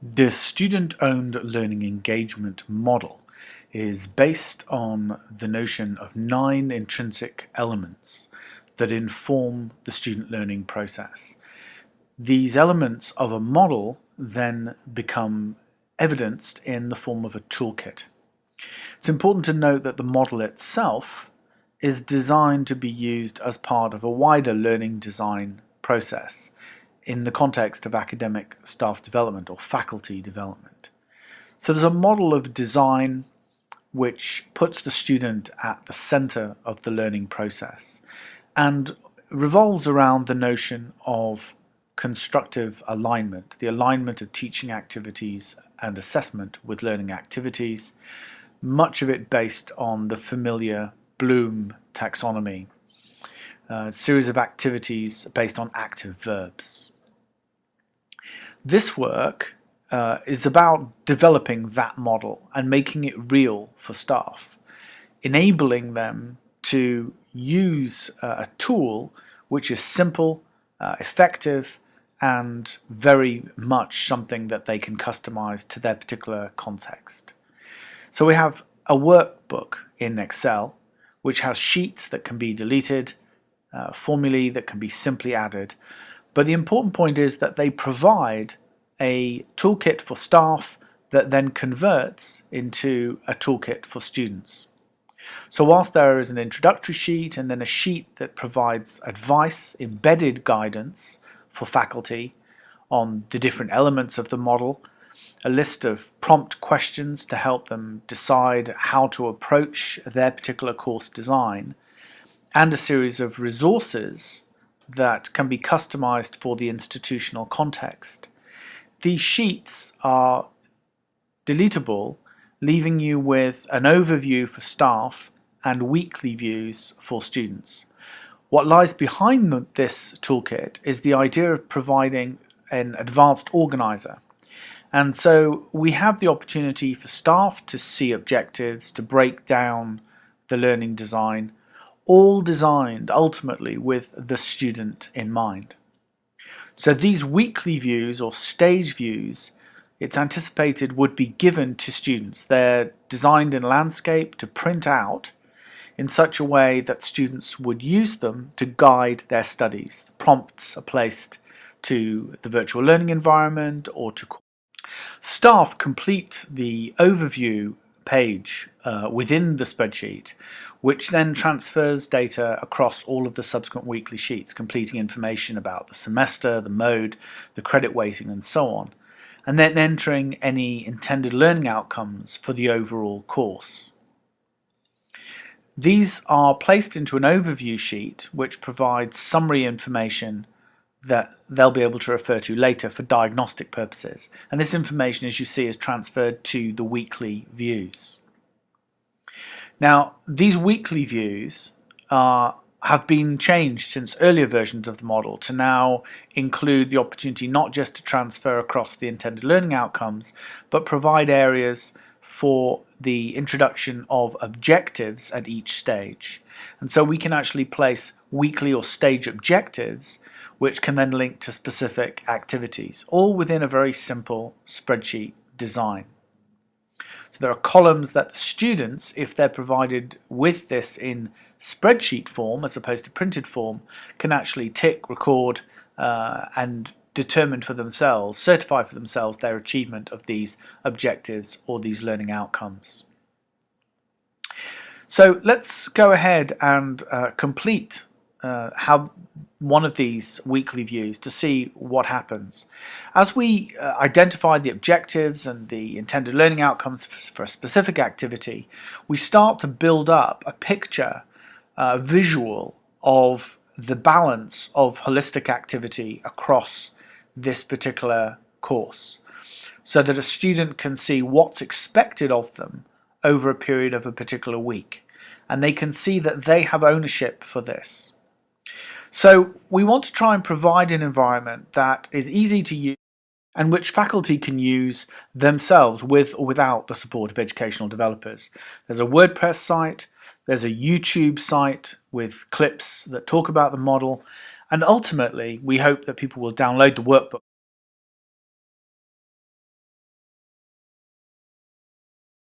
The student-owned learning engagement model is based on the notion of 9 intrinsic elements that inform the student learning process. These elements of a model then become evidenced in the form of a toolkit. It's important to note that the model itself is designed to be used as part of a wider learning design process in the context of academic staff development or faculty development. So there's a model of design which puts the student at the center of the learning process and revolves around the notion of constructive alignment, the alignment of teaching activities and assessment with learning activities, much of it based on the familiar Bloom taxonomy, a series of activities based on active verbs. This work is about developing that model and making it real for staff, enabling them to use a tool which is simple, effective, and very much something that they can customize to their particular context. So we have a workbook in Excel which has sheets that can be deleted, formulae that can be simply added. But the important point is that they provide a toolkit for staff that then converts into a toolkit for students. So whilst there is an introductory sheet and then a sheet that provides advice, embedded guidance for faculty on the different elements of the model, a list of prompt questions to help them decide how to approach their particular course design, and a series of resources that can be customized for the institutional context. These sheets are deletable, leaving you with an overview for staff and weekly views for students. What lies behind this toolkit is the idea of providing an advanced organizer. And so we have the opportunity for staff to see objectives, to break down the learning design, all designed ultimately with the student in mind. So these weekly views or stage views, it's anticipated would be given to students. They're designed in landscape to print out in such a way that students would use them to guide their studies. The prompts are placed to the virtual learning environment or to staff complete the overview page within the spreadsheet, which then transfers data across all of the subsequent weekly sheets, completing information about the semester, the mode, the credit weighting, and so on, and then entering any intended learning outcomes for the overall course. These are placed into an overview sheet which provides summary information that they'll be able to refer to later for diagnostic purposes. And this information, as you see, is transferred to the weekly views. Now, these weekly views have been changed since earlier versions of the model to now include the opportunity not just to transfer across the intended learning outcomes, but provide areas for the introduction of objectives at each stage. And so we can actually place weekly or stage objectives which can then link to specific activities, all within a very simple spreadsheet design. So there are columns that the students, if they're provided with this in spreadsheet form as opposed to printed form, can actually tick, record, and determine for themselves, certify for themselves their achievement of these objectives or these learning outcomes. So let's go ahead and complete one of these weekly views to see what happens. As we identify the objectives and the intended learning outcomes for a specific activity, we start to build up a picture, visual of the balance of holistic activity across this particular course, so that a student can see what's expected of them over a period of a particular week, and they can see that they have ownership for this. So we want to try and provide an environment that is easy to use and which faculty can use themselves with or without the support of educational developers. There's a WordPress site, there's a YouTube site with clips that talk about the model, and ultimately we hope that people will download the workbook